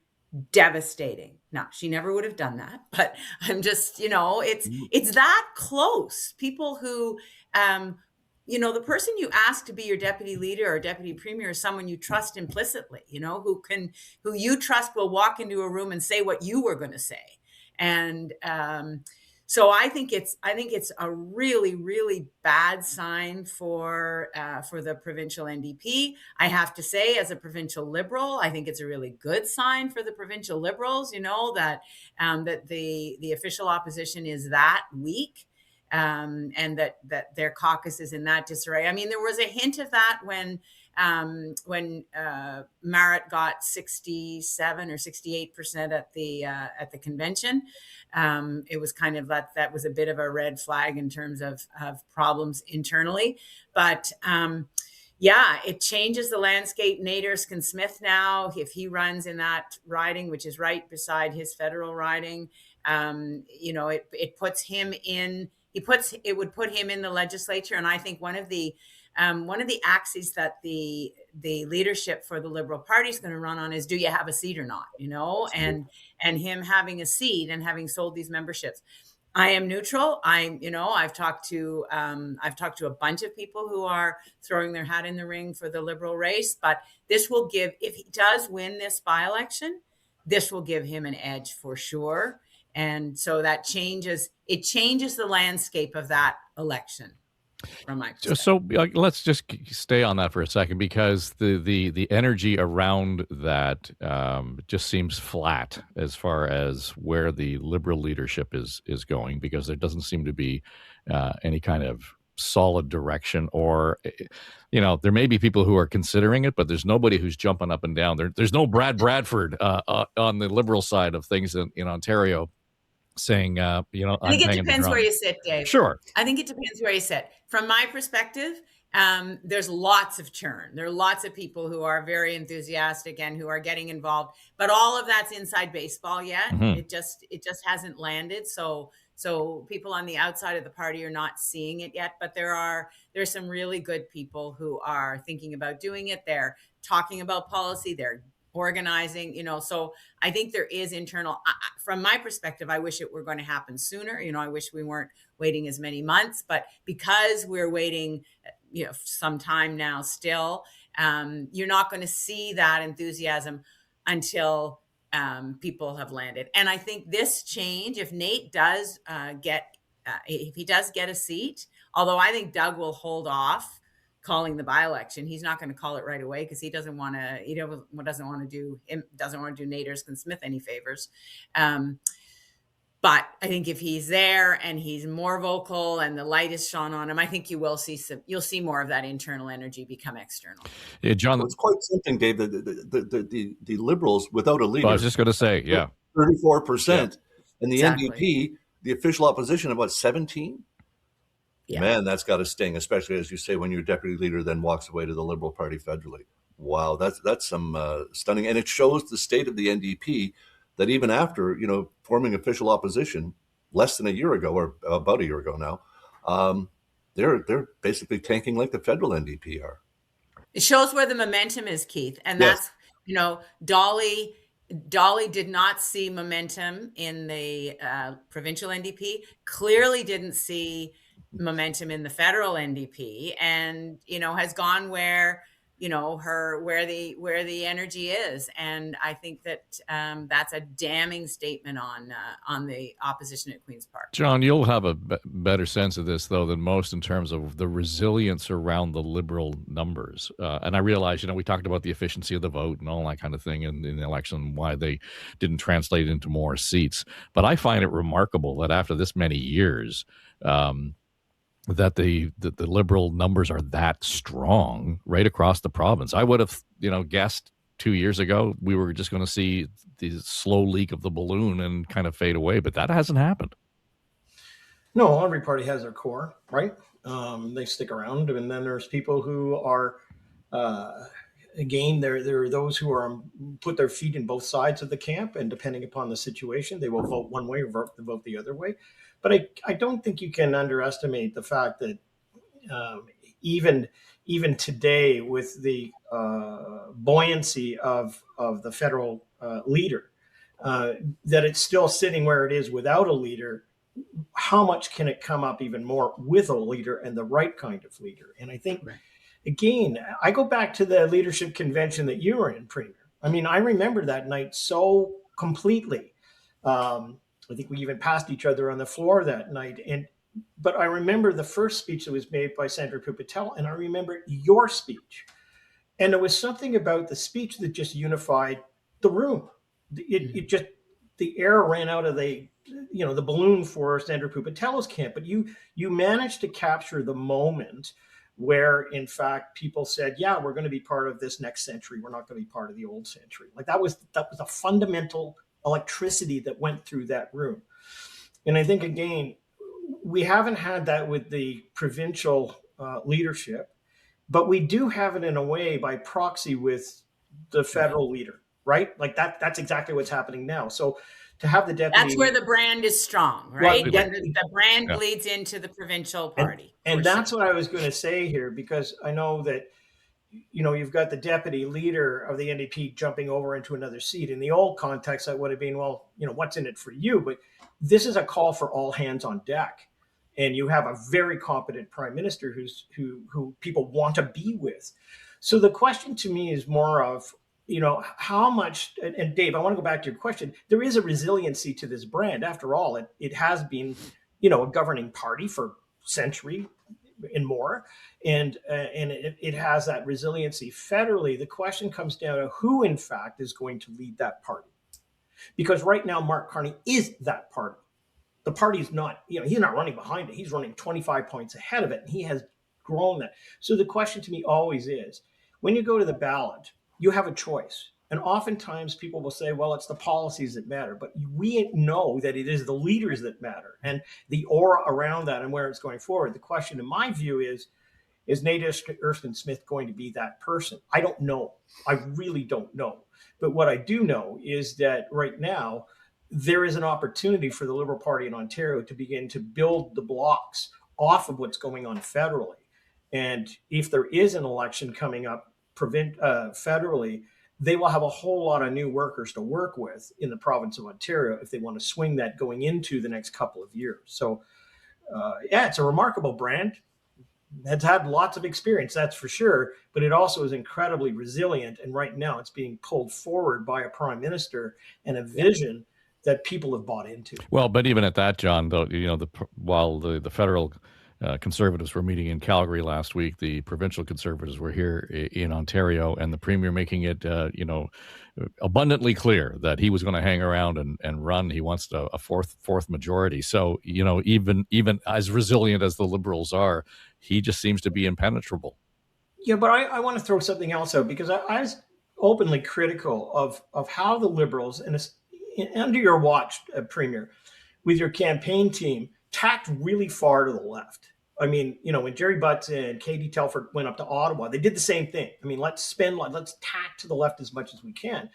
devastating. Now, she never would have done that, but I'm just, it's that close. People who, the person you ask to be your deputy leader or deputy premier is someone you trust implicitly, who you trust will walk into a room and say what you were going to say. And, so I think it's a really, really bad sign for the provincial NDP. I have to say, as a provincial Liberal, I think it's a really good sign for the provincial Liberals. That the official opposition is that weak, and that their caucus is in that disarray. I mean, there was a hint of that when Marat got 67 or 68% at the convention. It was kind of that was a bit of a red flag in terms of problems internally, but it changes the landscape. Nate Erskine-Smith now, if he runs in that riding, which is right beside his federal riding, it puts him in. It would put him in the legislature, and I think one of the axes that the leadership for the Liberal Party is going to run on is, do you have a seat or not? And him having a seat and having sold these memberships. I am neutral. I've talked to a bunch of people who are throwing their hat in the ring for the Liberal race, but this will give, if he does win this by-election, this will give him an edge for sure. And so that changes the landscape of that election. from my perspective. So let's just stay on that for a second, because the energy around that just seems flat as far as where the Liberal leadership is going, because there doesn't seem to be any kind of solid direction, or there may be people who are considering it, but there's nobody who's jumping up and down. There's no Brad Bradford on the Liberal side of things in Ontario saying, I think it depends where you sit, Dave. Sure. I think it depends where you sit. From my perspective, there's lots of churn. There are lots of people who are very enthusiastic and who are getting involved, but all of that's inside baseball yet. Mhm. It just hasn't landed. So people on the outside of the party are not seeing it yet, but there's some really good people who are thinking about doing it. They're talking about policy. They're organizing, so I think there is internal, from my perspective, I wish it were going to happen sooner. I wish we weren't waiting as many months, but because we're waiting, some time now still, you're not going to see that enthusiasm until people have landed. And I think this change, if Nate does if he does get a seat, although I think Doug will hold off calling the by-election. He's not going to call it right away because he doesn't want to do Nate Erskine-Smith any favors. But I think if he's there and he's more vocal and the light is shone on him, I think you'll see more of that internal energy become external. Yeah, John, Well, it's quite something, Dave. The Liberals without a leader. I was just going to say, yeah, 34%, and the Exactly. NDP, the official opposition, about 17. Yeah. Man, that's got to sting, especially as you say when your deputy leader then walks away to the Liberal Party federally. Wow, that's some stunning, and it shows the state of the NDP. That even after forming official opposition less than a year ago, or about a year ago now, they're basically tanking like the federal NDP are. It shows where the momentum is, Keith, and Yes. that's Dolly did not see momentum in the provincial NDP. Clearly, didn't see momentum in the federal NDP, and has gone where where the energy is. And I think that that's a damning statement on the opposition at Queen's Park. John, you'll have a better sense of this, though, than most in terms of the resilience around the Liberal numbers. And I realize, we talked about the efficiency of the vote and all that kind of thing in the election, why they didn't translate into more seats. But I find it remarkable that after this many years, that the Liberal numbers are that strong right across the province. I would have, guessed 2 years ago we were just going to see the slow leak of the balloon and kind of fade away, but that hasn't happened. No, every party has their core, right? They stick around, and then there's people who are, again, there are those who are put their feet in both sides of the camp, and depending upon the situation, they will vote one way or vote the other way. But I don't think you can underestimate the fact that even today, with the buoyancy of the federal leader, that it's still sitting where it is without a leader. How much can it come up even more with a leader, and the right kind of leader? And I think, again, I go back to the leadership convention that you were in, Premier. I mean, I remember that night so completely. I think we even passed each other on the floor that night. But I remember the first speech that was made by Senator Pupatel, and I remember your speech. And there was something about the speech that just unified the room. It just, the air ran out of the balloon for Senator Pupatel's camp. But you managed to capture the moment where, in fact, people said, yeah, we're going to be part of this next century. We're not going to be part of the old century. Like that was a fundamental electricity that went through that room. And I think, again, we haven't had that with the provincial leadership, but we do have it in a way by proxy with the federal leader, right? Like that's exactly what's happening now. So to have the deputy... That's where the brand is strong, right? Right. The brand bleeds into the provincial party. And that's what I was going to say here, because I know that you've got the deputy leader of the NDP jumping over into another seat. In the old context, that would have been, well, what's in it for you? But this is a call for all hands on deck. And you have a very competent prime minister who people want to be with. So the question to me is more of, how much, and Dave, I want to go back to your question. There is a resiliency to this brand. After all, it has been, a governing party for century. and more, and it has that resiliency. Federally, the question comes down to who, in fact, is going to lead that party, because right now Mark Carney is that party. The party's not, he's not running behind it. He's running 25 points ahead of it, and he has grown that. So the question to me always is, when you go to the ballot, you have a choice. And oftentimes people will say, well, it's the policies that matter. But we know that it is the leaders that matter and the aura around that and where it's going forward. The question, in my view, is Nate Erskine Smith going to be that person? I don't know. I really don't know. But what I do know is that right now, there is an opportunity for the Liberal Party in Ontario to begin to build the blocks off of what's going on federally. And if there is an election coming up federally, they will have a whole lot of new workers to work with in the province of Ontario if they want to swing that going into the next couple of years. So, it's a remarkable brand. It's had lots of experience, that's for sure, but it also is incredibly resilient. And right now it's being pulled forward by a prime minister and a vision that people have bought into. Well, but even at that, John, though, while the federal Conservatives were meeting in Calgary last week, the provincial Conservatives were here in Ontario, and the Premier making it, abundantly clear that he was going to hang around and run. He wants a fourth majority. So, even as resilient as the Liberals are, he just seems to be impenetrable. Yeah, but I want to throw something else out, because I was openly critical of how the Liberals, and under your watch, Premier, with your campaign team, tacked really far to the left. I mean, when Jerry Butts and Katie Telford went up to Ottawa, they did the same thing. I mean, let's tack to the left as much as we can.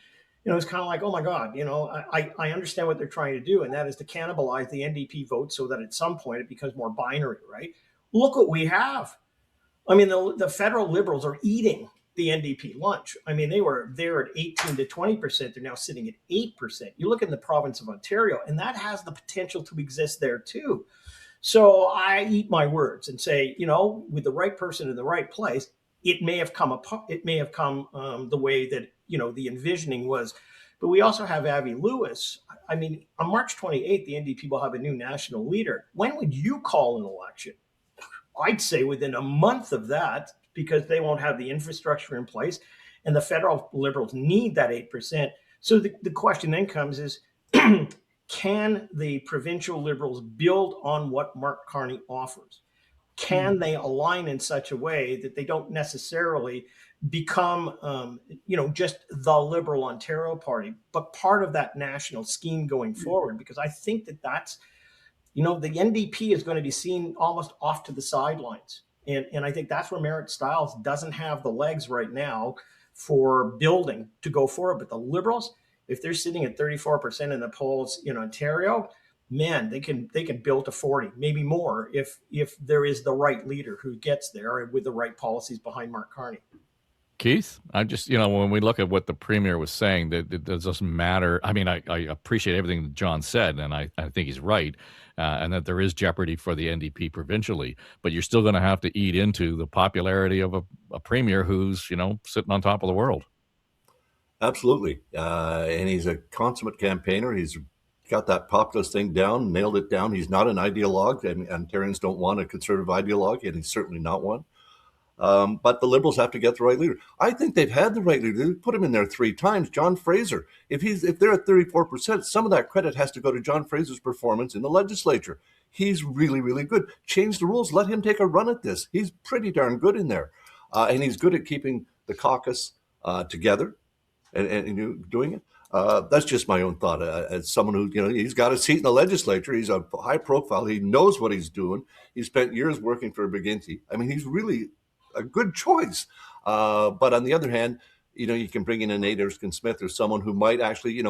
It's kind of like, oh my God, I understand what they're trying to do, and that is to cannibalize the NDP vote so that at some point it becomes more binary, right? Look what we have. I mean, the federal Liberals are eating the NDP lunch. I mean, they're at 18 to 20%. They're now sitting at 8%. You look in the province of Ontario, and that has the potential to exist there too. So I eat my words and say, with the right person in the right place, it may have come the way that the envisioning was. But we also have Avi Lewis. I mean, on March 28th, the NDP will have a new national leader. When would you call an election? I'd say within a month of that, because they won't have the infrastructure in place, and the federal Liberals need that 8%. So the question then comes is, can the provincial Liberals build on what Mark Carney offers? Can they align in such a way that they don't necessarily become, just the Liberal Ontario Party, but part of that national scheme going forward? Because I think that's, the NDP is going to be seen almost off to the sidelines. And I think that's where Merritt Stiles doesn't have the legs right now for building to go forward. But the Liberals, if they're sitting at 34% in the polls in Ontario, man, they can build to 40, maybe more, if there is the right leader who gets there with the right policies behind Mark Carney. Keith, I just, when we look at what the Premier was saying, that it doesn't matter. I mean, I appreciate everything that John said, and I think he's right, and that there is jeopardy for the NDP provincially, but you're still going to have to eat into the popularity of a Premier who's, sitting on top of the world. Absolutely. And he's a consummate campaigner. He's got that populist thing down, nailed it down. He's not an ideologue, and Ontarians don't want a conservative ideologue, and he's certainly not one. But the Liberals have to get the right leader. I think they've had the right leader. They put him in there 3 times. John Fraser. If they're at 34%, some of that credit has to go to John Fraser's performance in the legislature. He's really, really good. Change the rules. Let him take a run at this. He's pretty darn good in there, and he's good at keeping the caucus together and doing it. That's just my own thought. As someone who, he's got a seat in the legislature. He's a high profile. He knows what he's doing. He spent years working for McGuinty. I mean, he's really a good choice. But on the other hand, you can bring in a Nate Erskine Smith or someone who might actually,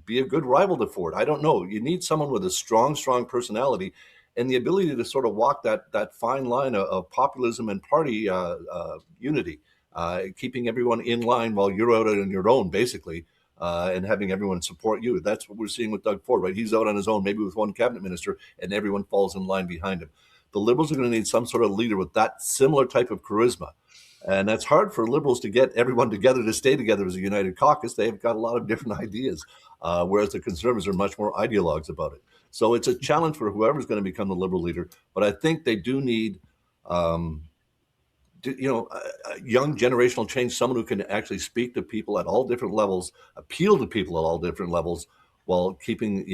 be a good rival to Ford. I don't know. You need someone with a strong personality and the ability to sort of walk that fine line of populism and party unity, keeping everyone in line while you're out on your own, basically, and having everyone support you. That's what we're seeing with Doug Ford, right? He's out on his own, maybe with one cabinet minister, and everyone falls in line behind him. The Liberals are going to need some sort of leader with that similar type of charisma. And that's hard for Liberals to get everyone together to stay together as a united caucus. They've got a lot of different ideas, whereas the Conservatives are much more ideologues about it. So it's a challenge for whoever's going to become the Liberal leader. But I think they do need Young generational change, someone who can actually speak to people at all different levels, appeal to people at all different levels, while keeping,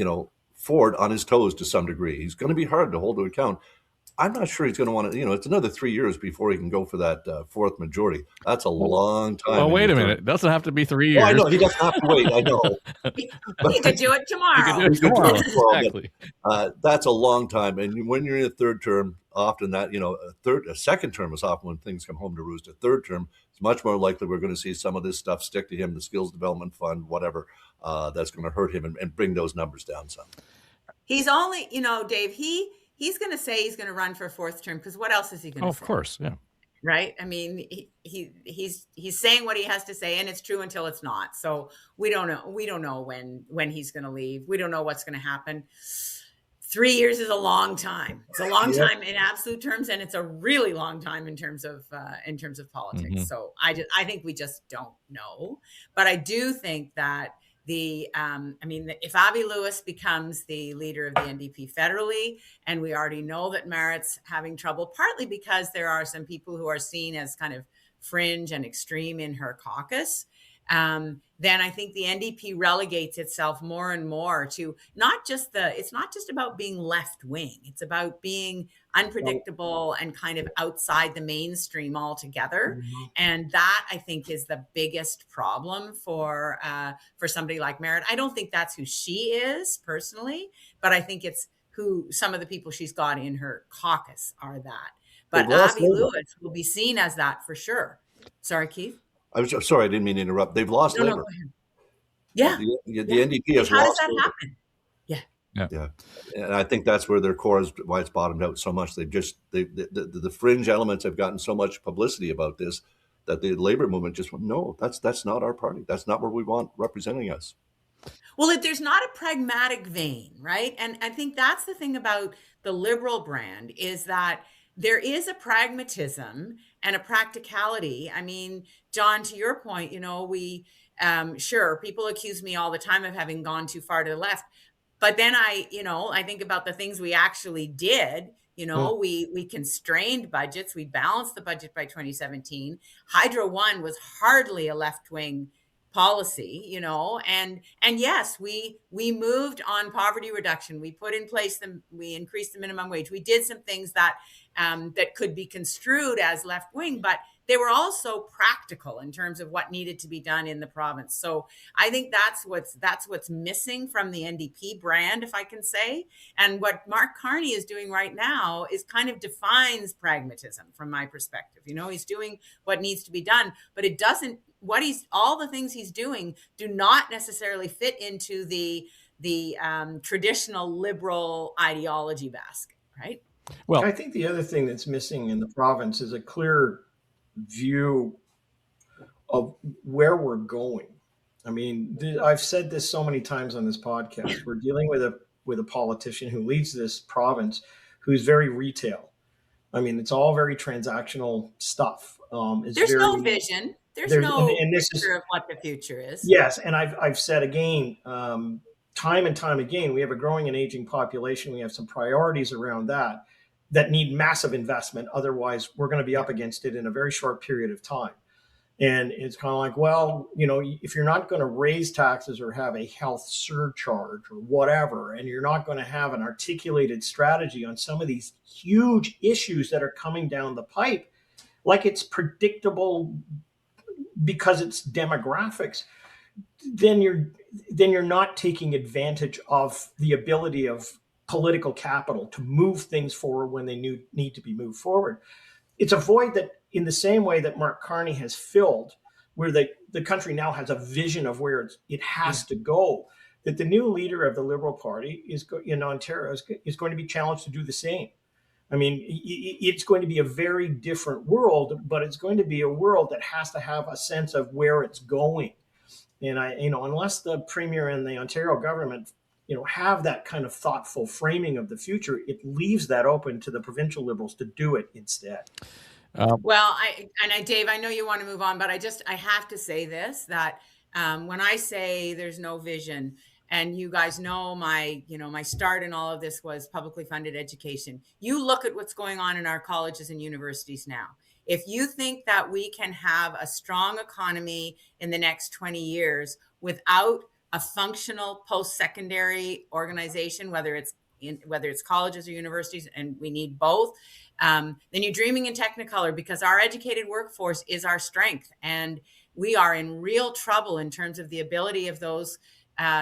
Ford on his toes to some degree. He's going to be hard to hold to account. I'm not sure he's going to want to, it's another 3 years before he can go for that fourth majority. That's a long time. Well, wait a minute. It doesn't have to be 3 years. Oh, I know. He doesn't have to wait. I know. He could do it tomorrow. You could do it tomorrow. Exactly. That's a long time. And when you're in a third term, often that, a second term is often when things come home to roost. A third term, it's much more likely we're going to see some of this stuff stick to him, the skills development fund, whatever, that's going to hurt him and bring those numbers down some. He's only, Dave, he's going to say he's going to run for a fourth term because what else is he going to say? Of course, yeah. Right? I mean, he's saying what he has to say, and it's true until it's not. So we don't know. We don't know when he's going to leave. We don't know what's going to happen. 3 years is a long time. It's a long time in absolute terms, and it's a really long time in terms of politics. Mm-hmm. So I think we just don't know. But I do think that if Avi Lewis becomes the leader of the NDP federally, and we already know that Merritt's having trouble, partly because there are some people who are seen as kind of fringe and extreme in her caucus, then I think the NDP relegates itself more and more to it's not just about being left wing. It's about being unpredictable and kind of outside the mainstream altogether. Mm-hmm. And that, I think, is the biggest problem for somebody like Merritt. I don't think that's who she is personally, but I think it's who some of the people she's got in her caucus are that. But Avi Lewis will be seen as that for sure. Sorry, Keith. I was sorry, I didn't mean to interrupt. They've lost labor. No, yeah. The NDP has How lost does that labor. happen? Yeah. And I think that's where their core is, why it's bottomed out so much. The fringe elements have gotten so much publicity about this that the labor movement just went, no, that's not our party. That's not what we want representing us. Well, there's not a pragmatic vein, right? And I think that's the thing about the Liberal brand is that there is a pragmatism and a practicality. I mean, John, to your point, we sure, people accuse me all the time of having gone too far to the left. But then I think about the things we actually did. We constrained budgets. We balanced the budget by 2017. Hydro One was hardly a left-wing policy, and yes, we moved on poverty reduction. We put in place we increased the minimum wage. We did some things that could be construed as left wing, but they were also practical in terms of what needed to be done in the province. So I think that's what's missing from the NDP brand, if I can say. And what Mark Carney is doing right now is kind of defines pragmatism from my perspective. He's doing what needs to be done, but it doesn't. All the things he's doing do not necessarily fit into the traditional liberal ideology basket, right? Well, I think the other thing that's missing in the province is a clear view of where we're going. I mean, I've said this so many times on this podcast. We're dealing with a politician who leads this province who's very retail. I mean, it's all very transactional stuff. There's no vision. There's no picture of what the future is. Yes, and I've said again, time and time again, we have a growing and aging population. We have some priorities around that need massive investment. Otherwise, we're going to be up against it in a very short period of time. And it's kind of like, well, if you're not going to raise taxes or have a health surcharge or whatever, and you're not going to have an articulated strategy on some of these huge issues that are coming down the pipe, like it's predictable because it's demographics, then you're not taking advantage of the ability of political capital to move things forward when they need to be moved forward. It's a void that, in the same way that Mark Carney has filled, where the country now has a vision of where it has to go, that the new leader of the Liberal Party in Ontario is going to be challenged to do the same. I mean, it's going to be a very different world, but it's going to be a world that has to have a sense of where it's going. And unless the Premier and the Ontario government, have that kind of thoughtful framing of the future, it leaves that open to the provincial Liberals to do it instead. Dave, I know you want to move on, but I have to say this, that when I say there's no vision, and you guys know my start in all of this was publicly funded education. You look at what's going on in our colleges and universities now. If you think that we can have a strong economy in the next 20 years without a functional post-secondary organization, whether it's colleges or universities, and we need both, then you're dreaming in Technicolor, because our educated workforce is our strength, and we are in real trouble in terms of the ability of those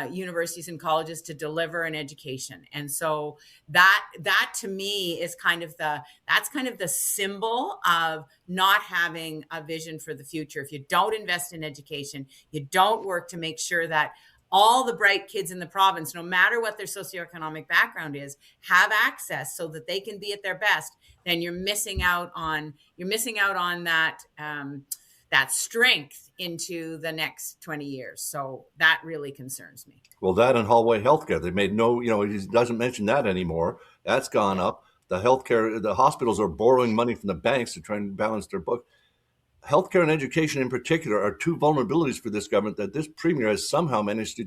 universities and colleges to deliver an education. And so that to me is kind of the symbol of not having a vision for the future. If you don't invest in education, you don't work to make sure that all the bright kids in the province, no matter what their socioeconomic background is, have access so that they can be at their best, then you're missing out on that strength into the next 20 years. So that really concerns me. Well, that and hallway healthcare, they made no, he doesn't mention that anymore. That's gone up. The healthcare, the hospitals are borrowing money from the banks to try and balance their book. Healthcare and education in particular are two vulnerabilities for this government that this premier has somehow managed to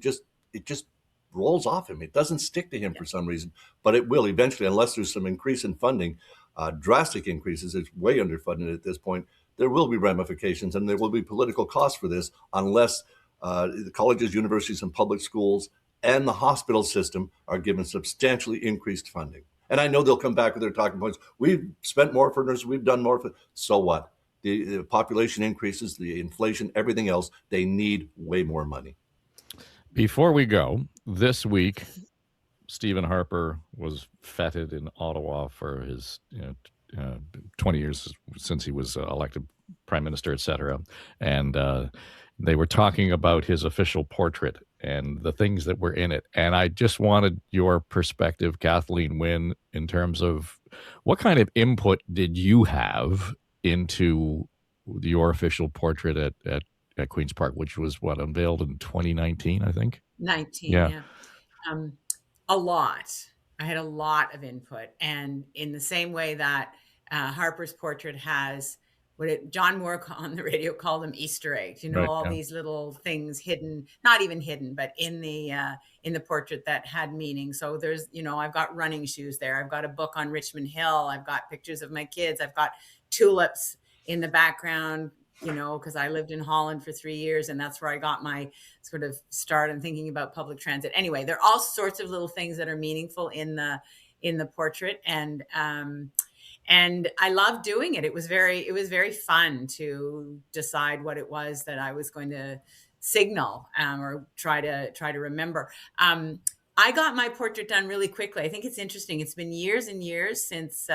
it just rolls off him. It doesn't stick to him for some reason, but it will eventually, unless there's some increase in funding, drastic increases. It's way underfunded at this point. There will be ramifications and there will be political costs for this unless the colleges, universities, and public schools and the hospital system are given substantially increased funding. And I know they'll come back with their talking points. We've spent more for nurses. We've done more for. So what? The population increases, the inflation, everything else. They need way more money. Before we go, this week, Stephen Harper was feted in Ottawa for his 20 years since he was elected prime minister, etc. And they were talking about his official portrait and the things that were in it. And I just wanted your perspective, Kathleen Wynne, in terms of what kind of input did you have into your official portrait at Queen's Park, which was unveiled in 2019, I think? 19, yeah. A lot. I had a lot of input. And in the same way that Harper's portrait has John Moore on the radio called them Easter eggs, these little things hidden, not even hidden, but in the portrait that had meaning. So there's, I've got running shoes there. I've got a book on Richmond Hill. I've got pictures of my kids. I've got tulips in the background, because I lived in Holland for 3 years, and that's where I got my sort of start in thinking about public transit. Anyway, there are all sorts of little things that are meaningful in the portrait, and I loved doing it. It was very fun to decide what it was that I was going to signal or try to remember. I got my portrait done really quickly. I think it's interesting. It's been years and years since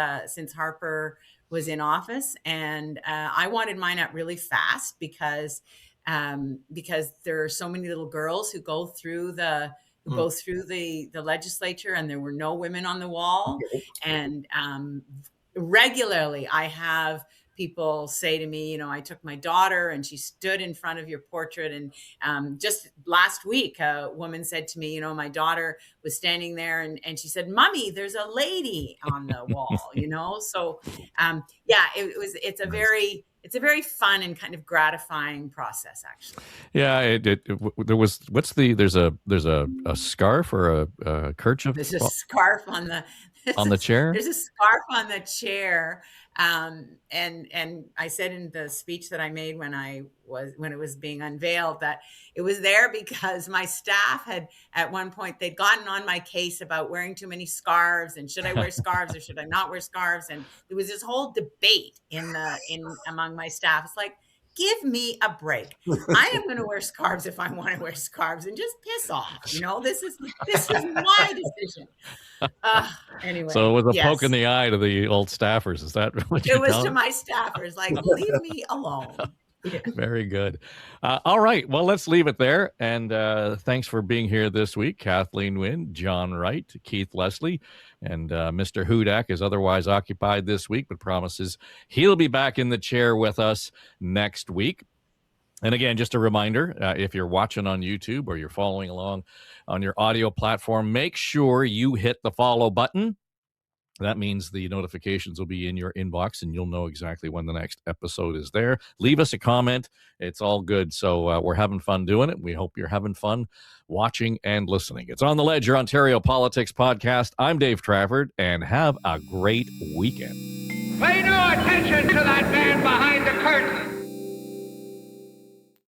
Harper was in office, and I wanted mine up really fast because there are so many little girls who go through the legislature, and there were no women on the wall. And regularly I have people say to me, I took my daughter and she stood in front of your portrait. And just last week, a woman said to me, my daughter was standing there and she said, "Mommy, there's a lady on the wall," So it's a very fun and kind of gratifying process, actually. Yeah, there's a scarf or a kerchief. There's a scarf on the chair. There's a scarf on the chair. And I said in the speech that I made when it was being unveiled that it was there because my staff had at one point, they'd gotten on my case about wearing too many scarves and should I wear scarves or should I not wear scarves? And there was this whole debate among my staff. It's like, give me a break. I am going to wear scarves if I want to wear scarves, and just piss off. This is my decision. Anyway, so it was a poke in the eye to the old staffers. Is that what it was to my staffers? Like, leave me alone. Yeah. Very good. All right. Well, let's leave it there. And thanks for being here this week, Kathleen Wynne, John Wright, Keith Leslie, and Mr. Hudak is otherwise occupied this week, but promises he'll be back in the chair with us next week. And again, just a reminder, if you're watching on YouTube or you're following along on your audio platform, make sure you hit the follow button That means the notifications will be in your inbox and you'll know exactly when the next episode is there. Leave us a comment. It's all good. So we're having fun doing it. We hope you're having fun watching and listening. It's On the Ledge, your Ontario Politics Podcast. I'm Dave Trafford, and have a great weekend. Pay no attention to that man behind the curtain.